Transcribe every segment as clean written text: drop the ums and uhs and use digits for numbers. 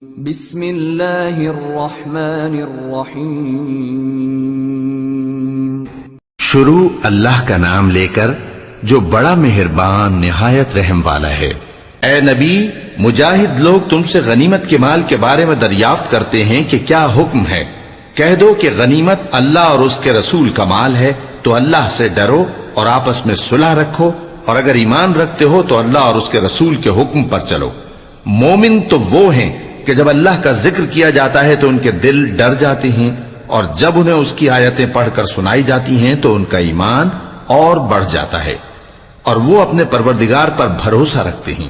بسم اللہ الرحمن الرحیم۔ شروع اللہ کا نام لے کر جو بڑا مہربان نہایت رحم والا ہے۔ اے نبی، مجاہد لوگ تم سے غنیمت کے مال کے بارے میں دریافت کرتے ہیں کہ کیا حکم ہے۔ کہہ دو کہ غنیمت اللہ اور اس کے رسول کا مال ہے، تو اللہ سے ڈرو اور آپس میں صلح رکھو، اور اگر ایمان رکھتے ہو تو اللہ اور اس کے رسول کے حکم پر چلو۔ مومن تو وہ ہیں کہ جب اللہ کا ذکر کیا جاتا ہے تو ان کے دل ڈر جاتے ہیں، اور جب انہیں اس کی آیتیں پڑھ کر سنائی جاتی ہیں تو ان کا ایمان اور بڑھ جاتا ہے، اور وہ اپنے پروردگار پر بھروسہ رکھتے ہیں،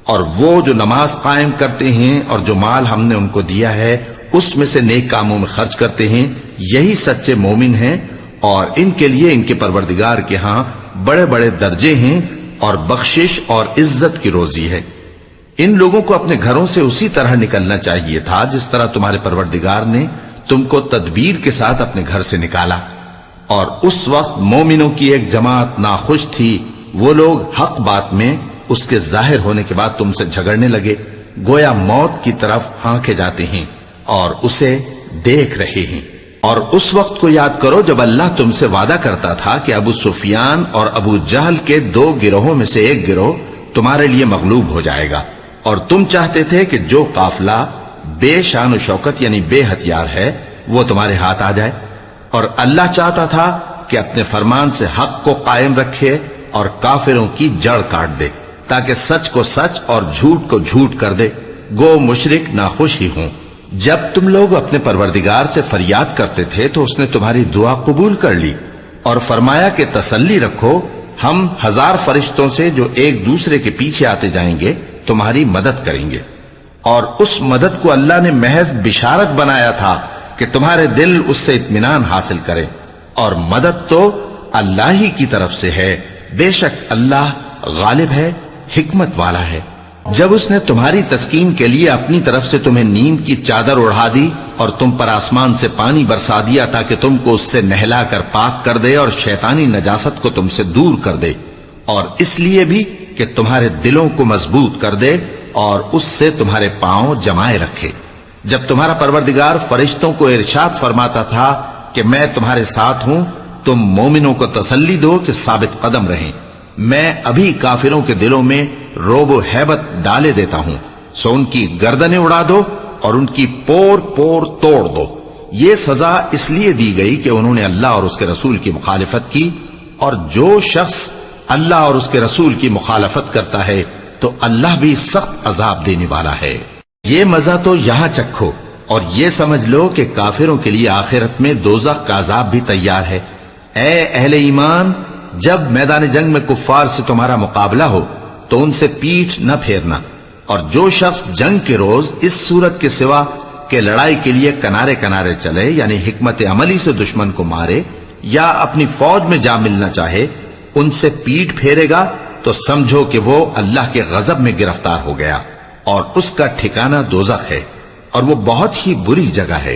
اور وہ جو نماز قائم کرتے ہیں اور جو مال ہم نے ان کو دیا ہے اس میں سے نیک کاموں میں خرچ کرتے ہیں، یہی سچے مومن ہیں، اور ان کے لیے ان کے پروردگار کے ہاں بڑے بڑے درجے ہیں اور بخشش اور عزت کی روزی ہے۔ ان لوگوں کو اپنے گھروں سے اسی طرح نکلنا چاہیے تھا جس طرح تمہارے پروردگار نے تم کو تدبیر کے ساتھ اپنے گھر سے نکالا، اور اس وقت مومنوں کی ایک جماعت ناخوش تھی، وہ لوگ حق بات میں اس کے ظاہر ہونے کے بعد تم سے جھگڑنے لگے، گویا موت کی طرف ہانکے جاتے ہیں اور اسے دیکھ رہے ہیں۔ اور اس وقت کو یاد کرو جب اللہ تم سے وعدہ کرتا تھا کہ ابو سفیان اور ابو جہل کے دو گروہوں میں سے ایک گروہ تمہارے لیے مغلوب ہو جائے گا، اور تم چاہتے تھے کہ جو قافلہ بے شان و شوکت یعنی بے ہتھیار ہے وہ تمہارے ہاتھ آ جائے، اور اللہ چاہتا تھا کہ اپنے فرمان سے حق کو قائم رکھے اور کافروں کی جڑ کاٹ دے، تاکہ سچ کو سچ اور جھوٹ کو جھوٹ کر دے، گو مشرک ناخوش ہی ہوں۔ جب تم لوگ اپنے پروردگار سے فریاد کرتے تھے تو اس نے تمہاری دعا قبول کر لی، اور فرمایا کہ تسلی رکھو، ہم 1000 فرشتوں سے جو ایک دوسرے کے پیچھے آتے جائیں گے تمہاری مدد کریں گے۔ اور اس مدد کو اللہ نے محض بشارت بنایا تھا کہ تمہارے دل اس سے اطمینان حاصل کریں، اور مدد تو اللہ ہی کی طرف سے ہے، بے شک اللہ غالب ہے، حکمت والا ہے۔ جب اس نے تمہاری تسکین کے لیے اپنی طرف سے تمہیں نیند کی چادر اڑھا دی اور تم پر آسمان سے پانی برسا دیا تاکہ تم کو اس سے نہلا کر پاک کر دے اور شیطانی نجاست کو تم سے دور کر دے، اور اس لیے بھی کہ تمہارے دلوں کو مضبوط کر دے اور اس سے تمہارے پاؤں جمائے رکھے۔ جب تمہارا پروردگار فرشتوں کو ارشاد فرماتا تھا کہ میں تمہارے ساتھ ہوں، تم مومنوں کو تسلی دو کہ ثابت قدم رہیں، میں ابھی کافروں کے دلوں میں روب و ہیبت ڈالے دیتا ہوں، سو ان کی گردنیں اڑا دو اور ان کی پور پور توڑ دو۔ یہ سزا اس لیے دی گئی کہ انہوں نے اللہ اور اس کے رسول کی مخالفت کی، اور جو شخص اللہ اور اس کے رسول کی مخالفت کرتا ہے تو اللہ بھی سخت عذاب دینے والا ہے۔ یہ مزہ تو یہاں چکھو، اور یہ سمجھ لو کہ کافروں کے لیے آخرت میں دوزخ کا عذاب بھی تیار ہے۔ اے اہل ایمان، جب میدان جنگ میں کفار سے تمہارا مقابلہ ہو تو ان سے پیٹھ نہ پھیرنا، اور جو شخص جنگ کے روز اس صورت کے سوا کہ لڑائی کے لیے کنارے کنارے چلے یعنی حکمت عملی سے دشمن کو مارے یا اپنی فوج میں جا ملنا چاہے، ان سے پیٹ پھیرے گا تو سمجھو کہ وہ اللہ کے غضب میں گرفتار ہو گیا، اور اس کا ٹھکانہ دوزخ ہے، اور وہ بہت ہی بری جگہ ہے۔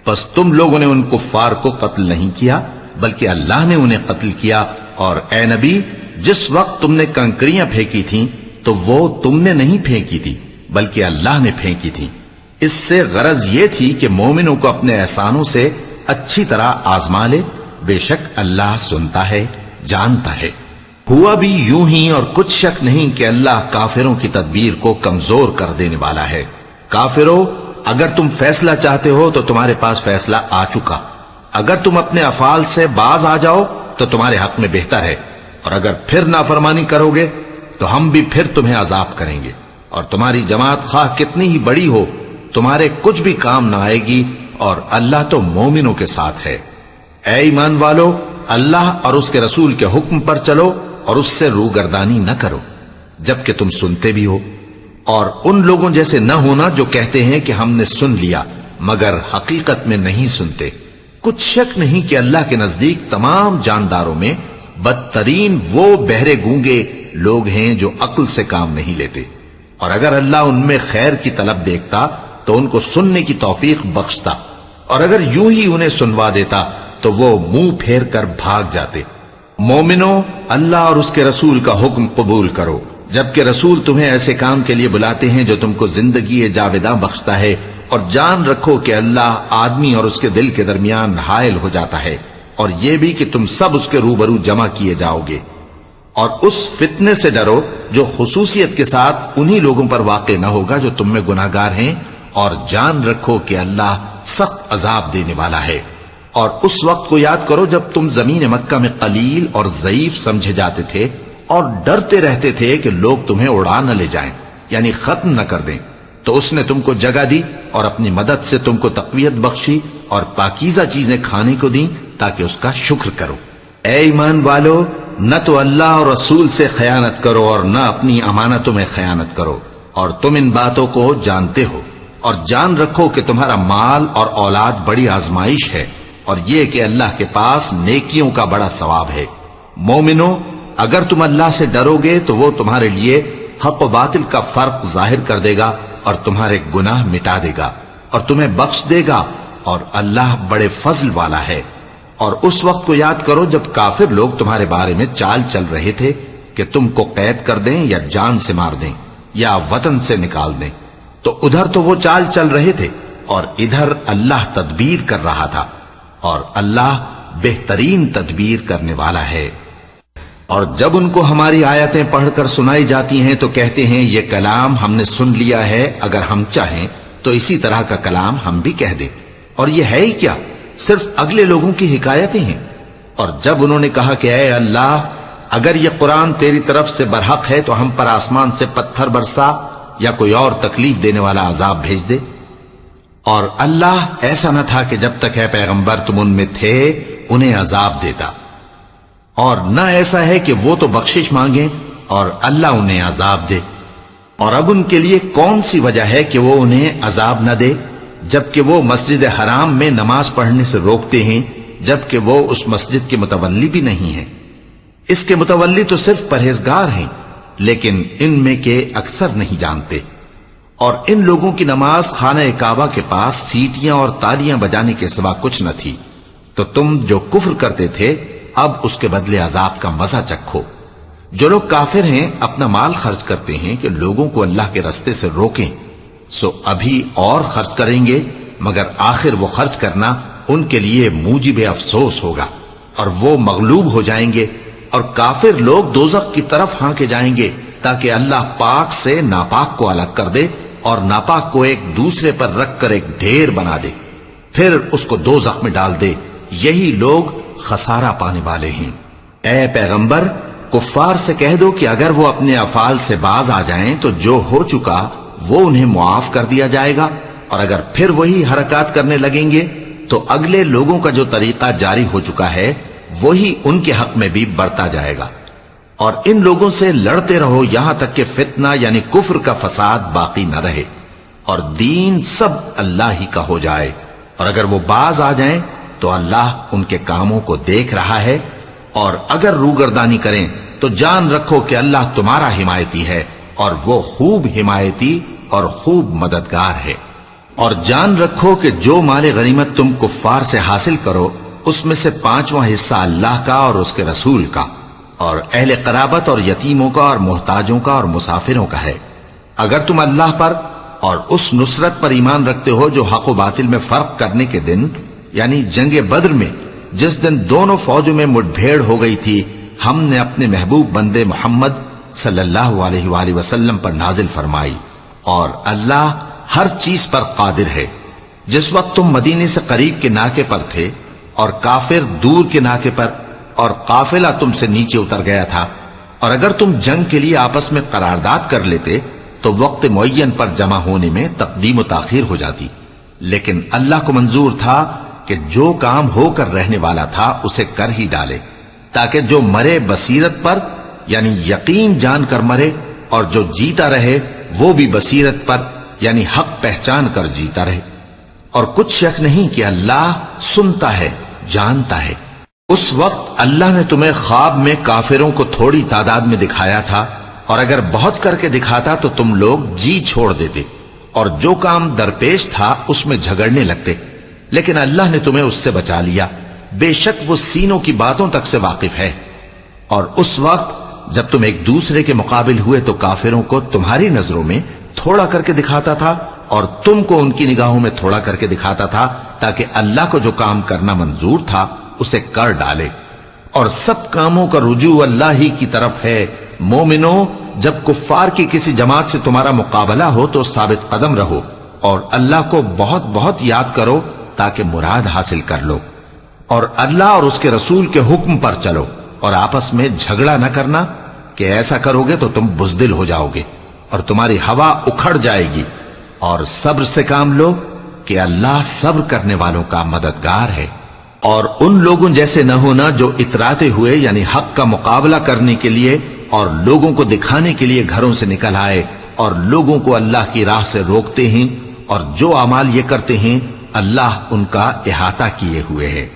پس تم لوگوں نے ان کفار کو قتل نہیں کیا بلکہ اللہ نے انہیں قتل کیا، اور اے نبی، جس وقت تم نے کنکریاں پھینکی تھیں تو وہ تم نے نہیں پھینکی تھی بلکہ اللہ نے پھینکی تھی۔ اس سے غرض یہ تھی کہ مومنوں کو اپنے احسانوں سے اچھی طرح آزما لے، بے شک اللہ سنتا ہے، جانتا ہے۔ ہوا بھی یوں ہی، اور کچھ شک نہیں کہ اللہ کافروں کی تدبیر کو کمزور کر دینے والا ہے۔ کافروں، اگر تم فیصلہ چاہتے ہو تو تمہارے پاس فیصلہ آ چکا، اگر تم اپنے افعال سے باز آ جاؤ تو تمہارے حق میں بہتر ہے، اور اگر پھر نافرمانی کرو گے تو ہم بھی پھر تمہیں عذاب کریں گے، اور تمہاری جماعت خواہ کتنی ہی بڑی ہو تمہارے کچھ بھی کام نہ آئے گی، اور اللہ تو مومنوں کے ساتھ ہے۔ اے ایمان والو، اللہ اور اس کے رسول کے حکم پر چلو اور اس سے روگردانی نہ کرو جبکہ تم سنتے بھی ہو، اور ان لوگوں جیسے نہ ہونا جو کہتے ہیں کہ ہم نے سن لیا مگر حقیقت میں نہیں سنتے۔ کچھ شک نہیں کہ اللہ کے نزدیک تمام جانداروں میں بدترین وہ بہرے گونگے لوگ ہیں جو عقل سے کام نہیں لیتے، اور اگر اللہ ان میں خیر کی طلب دیکھتا تو ان کو سننے کی توفیق بخشتا، اور اگر یوں ہی انہیں سنوا دیتا تو وہ منہ پھیر کر بھاگ جاتے۔ مومنوں، اللہ اور اس کے رسول کا حکم قبول کرو، جبکہ رسول تمہیں ایسے کام کے لیے بلاتے ہیں جو تم کو زندگی جاوداں بخشتا ہے، اور جان رکھو کہ اللہ آدمی اور اس کے دل کے درمیان حائل ہو جاتا ہے، اور یہ بھی کہ تم سب اس کے روبرو جمع کیے جاؤ گے۔ اور اس فتنے سے ڈرو جو خصوصیت کے ساتھ انہی لوگوں پر واقع نہ ہوگا جو تم میں گناہگار ہیں، اور جان رکھو کہ اللہ سخت عذاب دینے والا ہے۔ اور اس وقت کو یاد کرو جب تم زمین مکہ میں قلیل اور ضعیف سمجھے جاتے تھے اور ڈرتے رہتے تھے کہ لوگ تمہیں اڑا نہ لے جائیں، یعنی ختم نہ کر دیں، تو اس نے تم کو جگہ دی اور اپنی مدد سے تم کو تقویت بخشی اور پاکیزہ چیزیں کھانے کو دیں تاکہ اس کا شکر کرو۔ اے ایمان والو، نہ تو اللہ اور رسول سے خیانت کرو اور نہ اپنی امانتوں میں خیانت کرو، اور تم ان باتوں کو جانتے ہو، اور جان رکھو کہ تمہارا مال اور اولاد بڑی آزمائش ہے، اور یہ کہ اللہ کے پاس نیکیوں کا بڑا ثواب ہے۔ مومنو، اگر تم اللہ سے ڈرو گے تو وہ تمہارے لیے حق و باطل کا فرق ظاہر کر دے گا اور تمہارے گناہ مٹا دے گا اور تمہیں بخش دے گا، اور اللہ بڑے فضل والا ہے۔ اور اس وقت کو یاد کرو جب کافر لوگ تمہارے بارے میں چال چل رہے تھے کہ تم کو قید کر دیں یا جان سے مار دیں یا وطن سے نکال دیں، تو ادھر تو وہ چال چل رہے تھے اور ادھر اللہ تدبیر کر رہا تھا، اور اللہ بہترین تدبیر کرنے والا ہے۔ اور جب ان کو ہماری آیتیں پڑھ کر سنائی جاتی ہیں تو کہتے ہیں یہ کلام ہم نے سن لیا ہے، اگر ہم چاہیں تو اسی طرح کا کلام ہم بھی کہہ دیں، اور یہ ہے ہی کیا، صرف اگلے لوگوں کی حکایتیں ہیں۔ اور جب انہوں نے کہا کہ اے اللہ، اگر یہ قرآن تیری طرف سے برحق ہے تو ہم پر آسمان سے پتھر برسا یا کوئی اور تکلیف دینے والا عذاب بھیج دے۔ اور اللہ ایسا نہ تھا کہ جب تک اے پیغمبر تم ان میں تھے انہیں عذاب دیتا، اور نہ ایسا ہے کہ وہ تو بخشش مانگیں اور اللہ انہیں عذاب دے۔ اور اب ان کے لیے کون سی وجہ ہے کہ وہ انہیں عذاب نہ دے، جبکہ وہ مسجد حرام میں نماز پڑھنے سے روکتے ہیں، جبکہ وہ اس مسجد کے متولی بھی نہیں ہیں۔ اس کے متولی تو صرف پرہیزگار ہیں، لیکن ان میں کے اکثر نہیں جانتے۔ اور ان لوگوں کی نماز خانہ کعبہ کے پاس سیٹیاں اور تالیاں بجانے کے سوا کچھ نہ تھی، تو تم جو کفر کرتے تھے اب اس کے بدلے عذاب کا مزہ چکھو۔ جو لوگ کافر ہیں اپنا مال خرچ کرتے ہیں کہ لوگوں کو اللہ کے رستے سے روکیں، سو ابھی اور خرچ کریں گے، مگر آخر وہ خرچ کرنا ان کے لیے موجب افسوس ہوگا، اور وہ مغلوب ہو جائیں گے، اور کافر لوگ دوزخ کی طرف ہانکے جائیں گے تاکہ اللہ پاک سے ناپاک کو الگ کر دے اور ناپاک کو ایک دوسرے پر رکھ کر ایک ڈھیر بنا دے، پھر اس کو دوزخ میں ڈال دے۔ یہی لوگ خسارہ پانے والے ہیں۔ اے پیغمبر، کفار سے کہہ دو کہ اگر وہ اپنے افعال سے باز آ جائیں تو جو ہو چکا وہ انہیں معاف کر دیا جائے گا، اور اگر پھر وہی حرکات کرنے لگیں گے تو اگلے لوگوں کا جو طریقہ جاری ہو چکا ہے وہی ان کے حق میں بھی برتا جائے گا۔ اور ان لوگوں سے لڑتے رہو یہاں تک کہ فتنہ یعنی کفر کا فساد باقی نہ رہے اور دین سب اللہ ہی کا ہو جائے، اور اگر وہ باز آ جائیں تو اللہ ان کے کاموں کو دیکھ رہا ہے، اور اگر روگردانی کریں تو جان رکھو کہ اللہ تمہارا حمایتی ہے، اور وہ خوب حمایتی اور خوب مددگار ہے۔ اور جان رکھو کہ جو مال غنیمت تم کفار سے حاصل کرو اس میں سے 5واں حصہ اللہ کا اور اس کے رسول کا، اور اہل قرابت اور یتیموں کا اور محتاجوں کا اور مسافروں کا ہے۔ اگر تم اللہ پر اور اس نصرت پر ایمان رکھتے ہو جو حق و باطل میں فرق کرنے کے دن یعنی جنگ بدر میں جس دن دونوں فوجوں میں مٹ بھیڑ ہو گئی تھی، ہم نے اپنے محبوب بندے محمد صلی اللہ علیہ وآلہ وسلم پر نازل فرمائی، اور اللہ ہر چیز پر قادر ہے۔ جس وقت تم مدینے سے قریب کے ناکے پر تھے اور کافر دور کے ناکے پر، اور قافلہ تم سے نیچے اتر گیا تھا، اور اگر تم جنگ کے لیے آپس میں قرارداد کر لیتے تو وقت معین پر جمع ہونے میں تقدیم و تاخیر ہو جاتی، لیکن اللہ کو منظور تھا کہ جو کام ہو کر رہنے والا تھا اسے کر ہی ڈالے، تاکہ جو مرے بصیرت پر یعنی یقین جان کر مرے، اور جو جیتا رہے وہ بھی بصیرت پر یعنی حق پہچان کر جیتا رہے۔ اور کچھ شک نہیں کہ اللہ سنتا ہے، جانتا ہے۔ اس وقت اللہ نے تمہیں خواب میں کافروں کو تھوڑی تعداد میں دکھایا تھا، اور اگر بہت کر کے دکھاتا تو تم لوگ جی چھوڑ دیتے، اور جو کام درپیش تھا اس میں جھگڑنے لگتے، لیکن اللہ نے تمہیں اس سے بچا لیا، بے شک وہ سینوں کی باتوں تک سے واقف ہے۔ اور اس وقت جب تم ایک دوسرے کے مقابل ہوئے تو کافروں کو تمہاری نظروں میں تھوڑا کر کے دکھاتا تھا اور تم کو ان کی نگاہوں میں تھوڑا کر کے دکھاتا تھا، تاکہ اللہ کو جو کام کرنا منظور تھا اسے کر ڈالے، اور سب کاموں کا رجوع اللہ ہی کی طرف ہے۔ مومنو، جب کفار کی کسی جماعت سے تمہارا مقابلہ ہو تو ثابت قدم رہو اور اللہ کو بہت بہت یاد کرو تاکہ مراد حاصل کر لو، اور اللہ اور اس کے رسول کے حکم پر چلو، اور آپس میں جھگڑا نہ کرنا کہ ایسا کرو گے تو تم بزدل ہو جاؤ گے اور تمہاری ہوا اکھڑ جائے گی، اور صبر سے کام لو کہ اللہ صبر کرنے والوں کا مددگار ہے۔ اور ان لوگوں جیسے نہ ہونا جو اتراتے ہوئے یعنی حق کا مقابلہ کرنے کے لیے اور لوگوں کو دکھانے کے لیے گھروں سے نکل آئے اور لوگوں کو اللہ کی راہ سے روکتے ہیں، اور جو اعمال یہ کرتے ہیں اللہ ان کا احاطہ کیے ہوئے ہے۔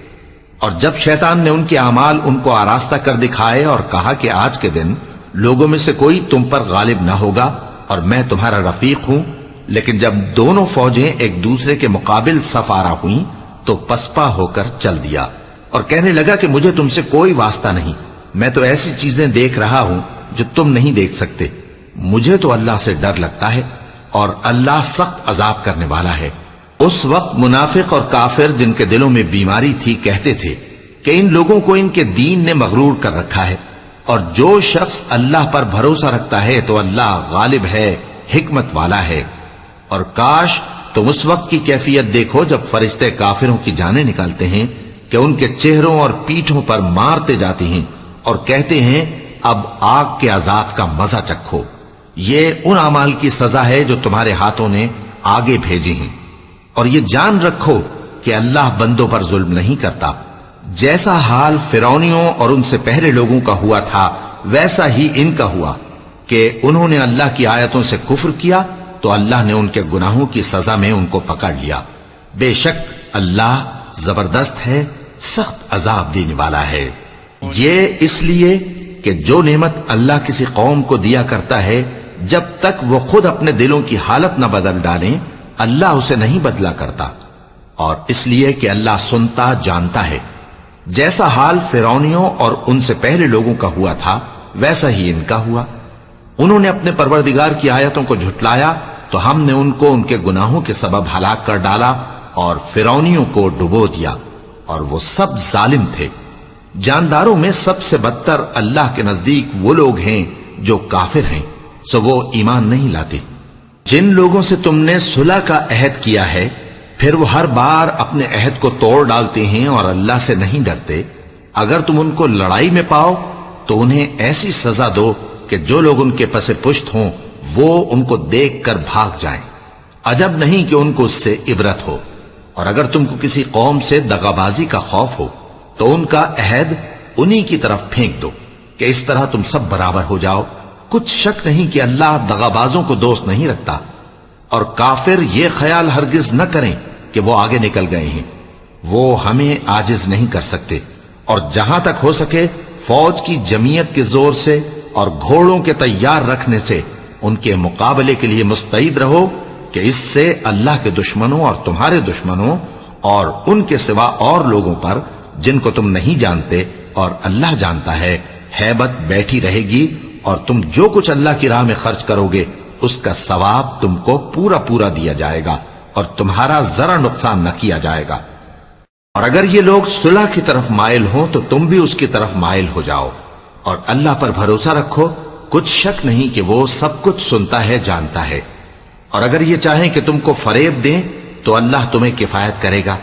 اور جب شیطان نے ان کے اعمال ان کو آراستہ کر دکھائے اور کہا کہ آج کے دن لوگوں میں سے کوئی تم پر غالب نہ ہوگا اور میں تمہارا رفیق ہوں، لیکن جب دونوں فوجیں ایک دوسرے کے مقابل صف آرا ہوئیں تو پسپا ہو کر چل دیا اور کہنے لگا کہ مجھے تم سے کوئی واسطہ نہیں، میں تو ایسی چیزیں دیکھ رہا ہوں جو تم نہیں دیکھ سکتے، مجھے تو اللہ سے ڈر لگتا ہے اور اللہ سخت عذاب کرنے والا ہے۔ اس وقت منافق اور کافر جن کے دلوں میں بیماری تھی کہتے تھے کہ ان لوگوں کو ان کے دین نے مغرور کر رکھا ہے، اور جو شخص اللہ پر بھروسہ رکھتا ہے تو اللہ غالب ہے، حکمت والا ہے۔ اور کاش تم اس وقت کی کیفیت دیکھو جب فرشتے کافروں کی جانیں نکالتے ہیں کہ ان کے چہروں اور پیٹھوں پر مارتے جاتے ہیں اور کہتے ہیں اب آگ کے عذاب کا مزہ چکھو، یہ ان اعمال کی سزا ہے جو تمہارے ہاتھوں نے آگے بھیجی ہیں۔ اور یہ جان رکھو کہ اللہ بندوں پر ظلم نہیں کرتا، جیسا حال فرعونیوں اور ان سے پہلے لوگوں کا ہوا تھا ویسا ہی ان کا ہوا کہ انہوں نے اللہ کی آیتوں سے کفر کیا تو اللہ نے ان کے گناہوں کی سزا میں ان کو پکڑ لیا۔ بے شک اللہ زبردست ہے، سخت عذاب دینے والا ہے۔ یہ اس لیے کہ جو نعمت اللہ کسی قوم کو دیا کرتا ہے جب تک وہ خود اپنے دلوں کی حالت نہ بدل ڈالیں اللہ اسے نہیں بدلا کرتا، اور اس لیے کہ اللہ سنتا جانتا ہے۔ جیسا حال فرعونیوں اور ان سے پہلے لوگوں کا ہوا تھا ویسا ہی ان کا ہوا۔ انہوں نے اپنے پروردگار کی آیتوں کو جھٹلایا تو ہم نے ان کو ان کے گناہوں کے سبب ہلاک کر ڈالا اور فرعونیوں کو ڈبو دیا، اور وہ سب ظالم تھے۔ جانداروں میں سب سے بدتر اللہ کے نزدیک وہ لوگ ہیں جو کافر ہیں، سو وہ ایمان نہیں لاتے۔ جن لوگوں سے تم نے صلح کا عہد کیا ہے پھر وہ ہر بار اپنے عہد کو توڑ ڈالتے ہیں اور اللہ سے نہیں ڈرتے، اگر تم ان کو لڑائی میں پاؤ تو انہیں ایسی سزا دو کہ جو لوگ ان کے پس پشت ہوں وہ ان کو دیکھ کر بھاگ جائیں، عجب نہیں کہ ان کو اس سے عبرت ہو۔ اور اگر تم کو کسی قوم سے دغابازی کا خوف ہو تو ان کا عہد انہی کی طرف پھینک دو کہ اس طرح تم سب برابر ہو جاؤ۔ کچھ شک نہیں کہ اللہ دغابازوں کو دوست نہیں رکھتا، اور کافر یہ خیال ہرگز نہ کریں کہ وہ آگے نکل گئے ہیں، وہ ہمیں عاجز نہیں کر سکتے۔ اور جہاں تک ہو سکے فوج کی جمعیت کے زور سے اور گھوڑوں کے تیار رکھنے سے ان کے مقابلے کے لیے مستعد رہو کہ اس سے اللہ کے دشمنوں اور تمہارے دشمنوں اور ان کے سوا اور لوگوں پر جن کو تم نہیں جانتے اور اللہ جانتا ہے ہیبت بیٹھی رہے گی، اور تم جو کچھ اللہ کی راہ میں خرچ کرو گے اس کا ثواب تم کو پورا پورا دیا جائے گا اور تمہارا ذرا نقصان نہ کیا جائے گا۔ اور اگر یہ لوگ صلح کی طرف مائل ہوں تو تم بھی اس کی طرف مائل ہو جاؤ، اور اللہ پر بھروسہ رکھو، کچھ شک نہیں کہ وہ سب کچھ سنتا ہے جانتا ہے۔ اور اگر یہ چاہیں کہ تم کو فریب دیں تو اللہ تمہیں کفایت کرے گا،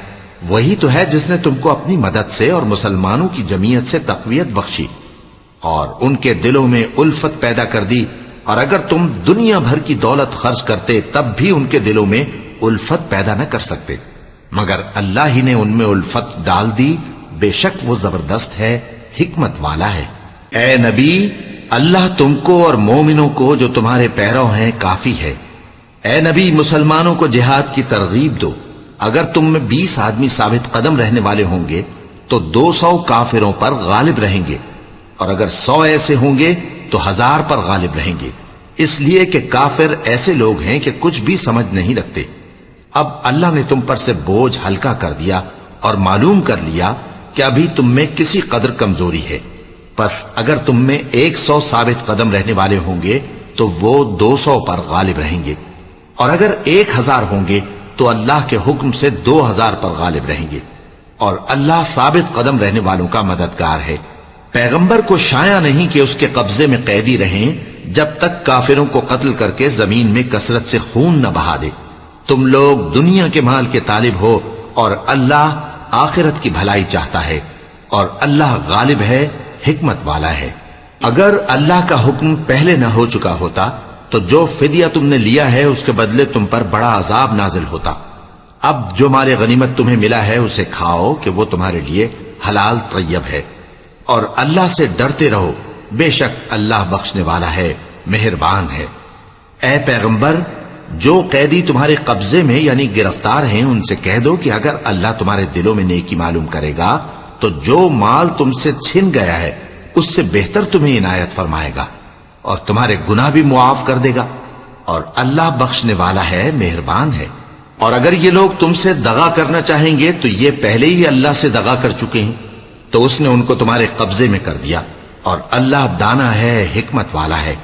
وہی تو ہے جس نے تم کو اپنی مدد سے اور مسلمانوں کی جمعیت سے تقویت بخشی اور ان کے دلوں میں الفت پیدا کر دی، اور اگر تم دنیا بھر کی دولت خرچ کرتے تب بھی ان کے دلوں میں الفت پیدا نہ کر سکتے، مگر اللہ ہی نے ان میں الفت ڈال دی، بے شک وہ زبردست ہے، حکمت والا ہے۔ اے نبی، اللہ تم کو اور مومنوں کو جو تمہارے پیرو ہیں کافی ہے۔ اے نبی، مسلمانوں کو جہاد کی ترغیب دو، اگر تم میں 20 آدمی ثابت قدم رہنے والے ہوں گے تو 200 کافروں پر غالب رہیں گے، اور اگر 100 ایسے ہوں گے تو 1000 پر غالب رہیں گے، اس لیے کہ کافر ایسے لوگ ہیں کہ کچھ بھی سمجھ نہیں رکھتے۔ اب اللہ نے تم پر سے بوجھ ہلکا کر دیا اور معلوم کر لیا کہ ابھی تم میں کسی قدر کمزوری ہے، پس اگر تم میں 100 ثابت قدم رہنے والے ہوں گے تو وہ 200 پر غالب رہیں گے، اور اگر 1000 ہوں گے تو اللہ کے حکم سے 2000 پر غالب رہیں گے، اور اللہ ثابت قدم رہنے والوں کا مددگار ہے۔ پیغمبر کو شایع نہیں کہ اس کے قبضے میں قیدی رہیں جب تک کافروں کو قتل کر کے زمین میں کثرت سے خون نہ بہا دے۔ تم لوگ دنیا کے مال کے طالب ہو اور اللہ آخرت کی بھلائی چاہتا ہے، اور اللہ غالب ہے، حکمت والا ہے۔ اگر اللہ کا حکم پہلے نہ ہو چکا ہوتا تو جو فدیہ تم نے لیا ہے اس کے بدلے تم پر بڑا عذاب نازل ہوتا۔ اب جو مال غنیمت تمہیں ملا ہے اسے کھاؤ کہ وہ تمہارے لیے حلال طیب ہے، اور اللہ سے ڈرتے رہو، بے شک اللہ بخشنے والا ہے، مہربان ہے۔ اے پیغمبر، جو قیدی تمہارے قبضے میں یعنی گرفتار ہیں ان سے کہہ دو کہ اگر اللہ تمہارے دلوں میں نیکی معلوم کرے گا تو جو مال تم سے چھن گیا ہے اس سے بہتر تمہیں عنایت فرمائے گا، اور تمہارے گناہ بھی معاف کر دے گا، اور اللہ بخشنے والا ہے، مہربان ہے۔ اور اگر یہ لوگ تم سے دغا کرنا چاہیں گے تو یہ پہلے ہی اللہ سے دغا کر چکے ہیں، تو اس نے ان کو تمہارے قبضے میں کر دیا، اور اللہ دانا ہے، حکمت والا ہے۔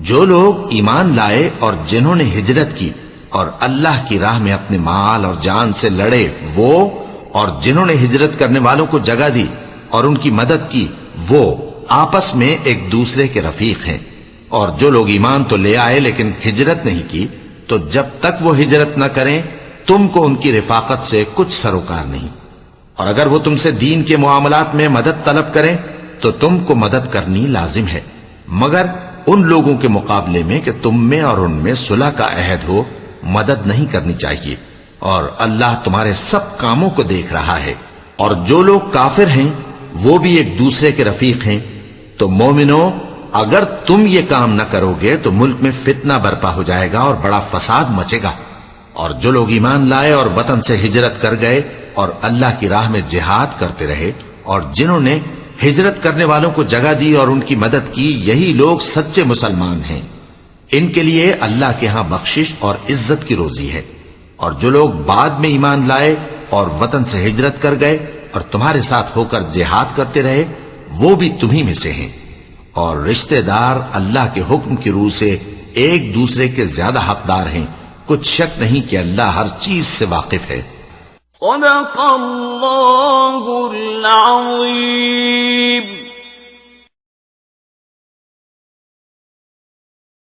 جو لوگ ایمان لائے اور جنہوں نے ہجرت کی اور اللہ کی راہ میں اپنے مال اور جان سے لڑے، وہ اور جنہوں نے ہجرت کرنے والوں کو جگہ دی اور ان کی مدد کی، وہ آپس میں ایک دوسرے کے رفیق ہیں۔ اور جو لوگ ایمان تو لے آئے لیکن ہجرت نہیں کی، تو جب تک وہ ہجرت نہ کریں تم کو ان کی رفاقت سے کچھ سروکار نہیں، اور اگر وہ تم سے دین کے معاملات میں مدد طلب کریں تو تم کو مدد کرنی لازم ہے، مگر ان لوگوں کے مقابلے میں کہ تم میں اور ان میں صلح کا عہد ہو مدد نہیں کرنی چاہیے، اور اللہ تمہارے سب کاموں کو دیکھ رہا ہے۔ اور جو لوگ کافر ہیں وہ بھی ایک دوسرے کے رفیق ہیں۔ تو مومنو، اگر تم یہ کام نہ کرو گے تو ملک میں فتنہ برپا ہو جائے گا اور بڑا فساد مچے گا۔ اور جو لوگ ایمان لائے اور وطن سے ہجرت کر گئے اور اللہ کی راہ میں جہاد کرتے رہے، اور جنہوں نے ہجرت کرنے والوں کو جگہ دی اور ان کی مدد کی، یہی لوگ سچے مسلمان ہیں۔ ان کے لیے اللہ کے ہاں بخشش اور عزت کی روزی ہے۔ اور جو لوگ بعد میں ایمان لائے اور وطن سے ہجرت کر گئے اور تمہارے ساتھ ہو کر جہاد کرتے رہے، وہ بھی تمہیں میں سے ہیں۔ اور رشتہ دار اللہ کے حکم کی روح سے ایک دوسرے کے زیادہ حقدار ہیں، کچھ شک نہیں کہ اللہ ہر چیز سے واقف ہے۔ صدق اللہ العظیم۔